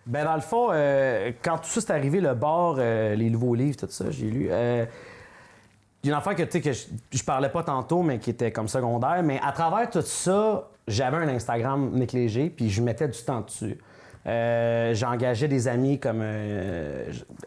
Ben dans le fond, quand tout ça s'est arrivé, le bar, les nouveaux livres, tout ça, j'ai lu. Il y a une affaire que je parlais pas tantôt, mais qui était comme secondaire. Mais à travers tout ça, j'avais un Instagram Nick Léger, puis je mettais du temps dessus. J'engageais des amis comme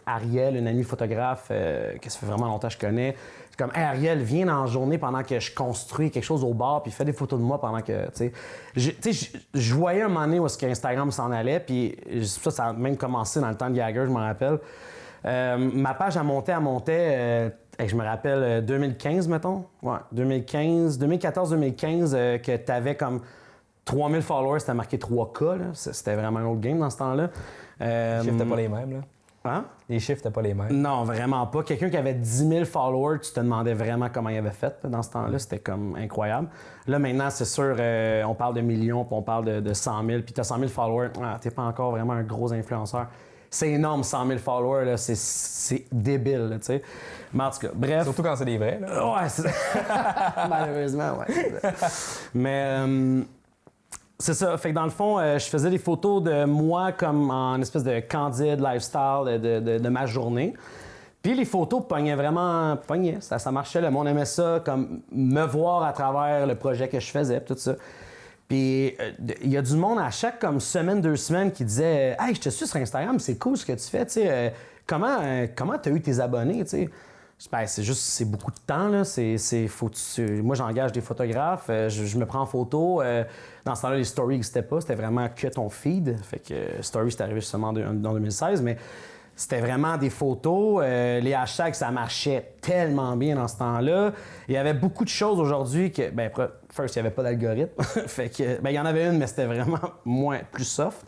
Ariel, une amie photographe que ça fait vraiment longtemps que je connais. C'est comme, hey, Ariel, viens dans la journée pendant que je construis quelque chose au bar, puis fais des photos de moi pendant que, tu sais. Je voyais un moment donné où est-ce que Instagram s'en allait, puis ça a même commencé dans le temps de Jagger, je m'en rappelle. Ma page, elle montait. Je me rappelle 2015, mettons. Ouais, 2014-2015, que tu avais comme 3000 followers, c'était marqué 3K. Là. C'était vraiment un autre game dans ce temps-là. Les chiffres n'étaient pas les mêmes, là. Hein? Les chiffres n'étaient pas les mêmes. Non, vraiment pas. Quelqu'un qui avait 10 000 followers, tu te demandais vraiment comment il avait fait là, dans ce temps-là. C'était comme incroyable. Là, maintenant, c'est sûr, on parle de millions, puis on parle de 100 000. Puis tu as 100 000 followers, t'es pas encore vraiment un gros influenceur. C'est énorme, 100 000 followers, là. C'est débile, là, tu sais. Mais en tout cas, bref. Surtout quand c'est des vrais, là. Ouais, c'est malheureusement, ouais. Mais c'est ça. Fait que dans le fond, je faisais des photos de moi comme en espèce de candide lifestyle de ma journée. Puis les photos pognaient vraiment. Ça marchait. Le monde aimait ça, comme me voir à travers le projet que je faisais, tout ça. Puis il y a du monde à chaque comme semaine, 2 semaines qui disait hey, je te suis sur Instagram, c'est cool ce que tu fais, tu sais. Comment tu as eu tes abonnés, tu sais? Ben, c'est beaucoup de temps, là. Moi, j'engage des photographes, je me prends en photo. Dans ce temps-là, les stories n'existaient pas, c'était vraiment que ton feed. Fait que stories, c'est arrivé seulement dans 2016, mais c'était vraiment des photos. Les hashtags, ça marchait tellement bien dans ce temps-là. Il y avait beaucoup de choses aujourd'hui que, ben, first, il n'y avait pas d'algorithme. Fait que, ben, il y en avait une, mais c'était vraiment plus soft.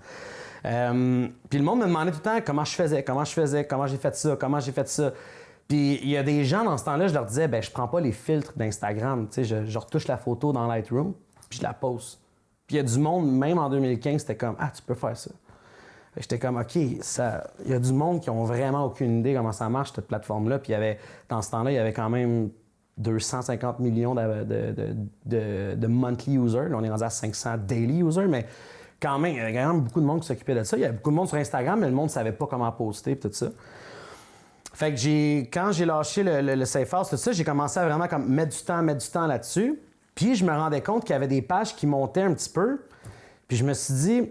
Puis le monde me demandait tout le temps comment j'ai fait ça. Puis il y a des gens dans ce temps-là, je leur disais, ben je prends pas les filtres d'Instagram, tu sais, je retouche la photo dans Lightroom, puis je la poste. Puis il y a du monde, même en 2015, c'était comme, tu peux faire ça. J'étais comme, OK, il y a du monde qui ont vraiment aucune idée comment ça marche, cette plateforme-là. Puis dans ce temps-là, il y avait quand même 250 millions de monthly users. Là, on est rendu à 500 daily users, mais quand même, il y avait quand même beaucoup de monde qui s'occupait de ça. Il y avait beaucoup de monde sur Instagram, mais le monde ne savait pas comment poster et tout ça. Fait que quand j'ai lâché le Safe House, tout ça, j'ai commencé à vraiment comme mettre du temps là-dessus. Puis je me rendais compte qu'il y avait des pages qui montaient un petit peu. Puis je me suis dit,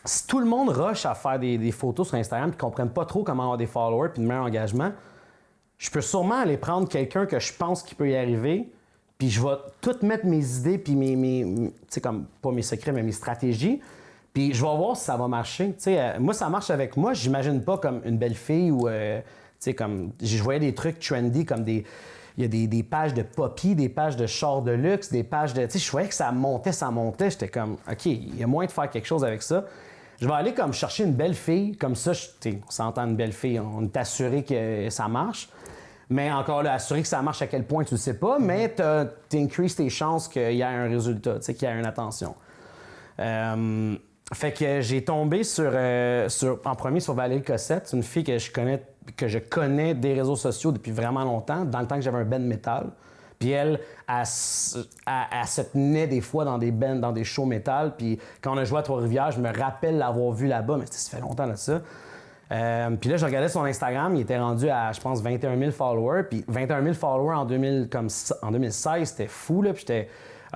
si tout le monde rush à faire des photos sur Instagram et qu'ils ne comprennent pas trop comment avoir des followers puis de meilleur engagement, je peux sûrement aller prendre quelqu'un que je pense qu'il peut y arriver, puis je vais tout mettre mes idées puis mes tu sais, comme pas mes secrets, mais mes stratégies. Puis je vais voir si ça va marcher. Tu sais, moi, ça marche avec moi. J'imagine pas comme une belle fille ou... tu sais, comme, je voyais des trucs trendy comme il y a des pages de Poppy, des pages de chars de luxe, des pages de... Tu sais, je voyais que ça montait. J'étais comme, OK, il y a moyen de faire quelque chose avec ça. Je vais aller comme chercher une belle fille. Comme ça, on s'entend une belle fille. On est assuré que ça marche. Mais encore là, assuré que ça marche à quel point, tu ne sais pas. Mais tu increases tes chances qu'il y ait un résultat, tu sais, qu'il y ait une attention. Fait que j'ai tombé en premier sur Valérie Cossette, une fille que je connais des réseaux sociaux depuis vraiment longtemps, dans le temps que j'avais un band métal. Puis elle se tenait des fois dans des bands, dans des shows métal. Puis quand on a joué à Trois-Rivières, je me rappelle l'avoir vu là-bas, mais ça fait longtemps de ça. Puis là, je regardais son Instagram, il était rendu à, je pense, 21 000 followers. Puis 21 000 followers en 2016, c'était fou, là. Puis j'étais,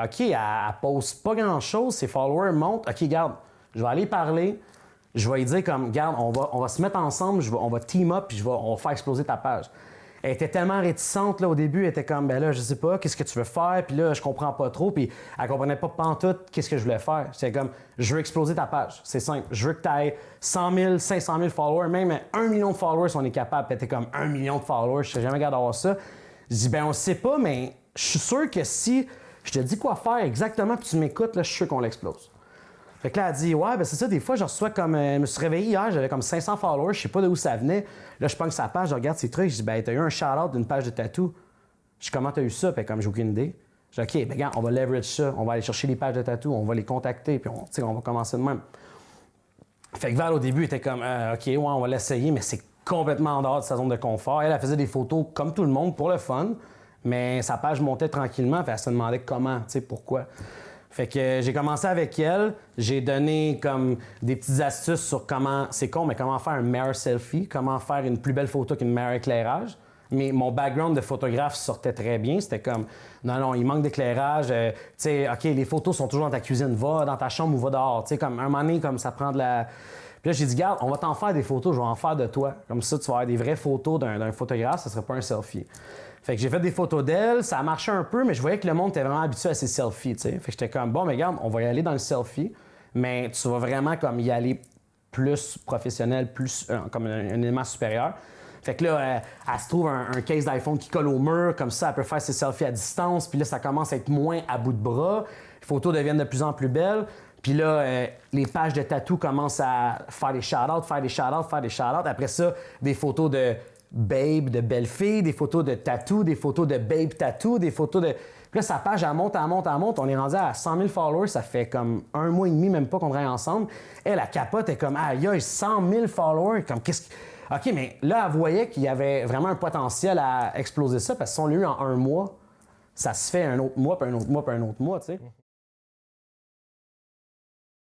OK, elle poste pas grand-chose, ses followers montent. OK, regarde, je vais aller parler. Je vais lui dire comme, regarde, on va se mettre ensemble, on va team up, puis on va faire exploser ta page. Elle était tellement réticente là, au début, elle était comme, ben là, je sais pas, qu'est-ce que tu veux faire? Puis là, je comprends pas trop. Puis elle comprenait pas pantoute qu'est-ce que je voulais faire. J'étais comme, je veux exploser ta page. C'est simple. Je veux que tu aies 100 000, 500 000 followers, même 1 million de followers si on est capable. Puis elle était comme, 1 million de followers, je sais jamais capable d'avoir ça. Je dis, ben on sait pas, mais je suis sûr que si je te dis quoi faire exactement, puis tu m'écoutes, là, je suis sûr qu'on l'explose. Fait que là, elle dit, ouais, ben c'est ça, des fois, je reçois comme. Je me suis réveillé hier, j'avais comme 500 followers, je sais pas d'où ça venait. Là, je pogne sa page, je regarde ses trucs, je dis, ben, t'as eu un shout-out d'une page de tatou. Je dis, comment t'as eu ça? Puis comme j'ai aucune idée. Je dis, OK, ben, regarde, on va leverage ça, on va aller chercher les pages de tatou, on va les contacter, puis on va commencer de même. Fait que Val, au début, était comme, OK, ouais, on va l'essayer, mais c'est complètement en dehors de sa zone de confort. Elle faisait des photos comme tout le monde pour le fun, mais sa page montait tranquillement, puis elle se demandait comment, tu sais, pourquoi. Fait que j'ai commencé avec elle. J'ai donné comme des petites astuces sur comment, c'est con, mais comment faire un meilleur selfie, comment faire une plus belle photo qu'une meilleur éclairage. Mais mon background de photographe sortait très bien. C'était comme, non, il manque d'éclairage. Tu sais, OK, les photos sont toujours dans ta cuisine. Va dans ta chambre ou va dehors. Tu sais, comme un moment donné, comme ça prend de la... Puis là, j'ai dit, garde, on va t'en faire des photos, je vais en faire de toi. Comme ça, tu vas avoir des vraies photos d'un photographe, ça serait pas un selfie. Fait que j'ai fait des photos d'elle, ça a marché un peu, mais je voyais que le monde était vraiment habitué à ces selfies, tu sais. Fait que j'étais comme, bon, mais regarde, on va y aller dans le selfie, mais tu vas vraiment comme y aller plus professionnel, plus comme un élément supérieur. Fait que là, elle se trouve un case d'iPhone qui colle au mur, comme ça, elle peut faire ses selfies à distance, puis là, ça commence à être moins à bout de bras. Les photos deviennent de plus en plus belles. Puis là, les pages de tatou commencent à faire des shout-outs, faire des shout-outs, faire des shout-outs. Après ça, des photos de babe, de belle fille, des photos de tatou, des photos de babe tatou, des photos de... Puis là, sa page, elle monte, elle monte, elle monte. On est rendu à 100 000 followers. Ça fait comme 1 mois et demi, même pas qu'on travaille ensemble. Elle, la capote est comme, aïe, 100 000 followers. Comme, qu'est-ce que... OK, mais là, elle voyait qu'il y avait vraiment un potentiel à exploser ça parce que si on l'a eu en 1 mois, ça se fait un autre mois, puis un autre mois, puis un autre mois, tu sais.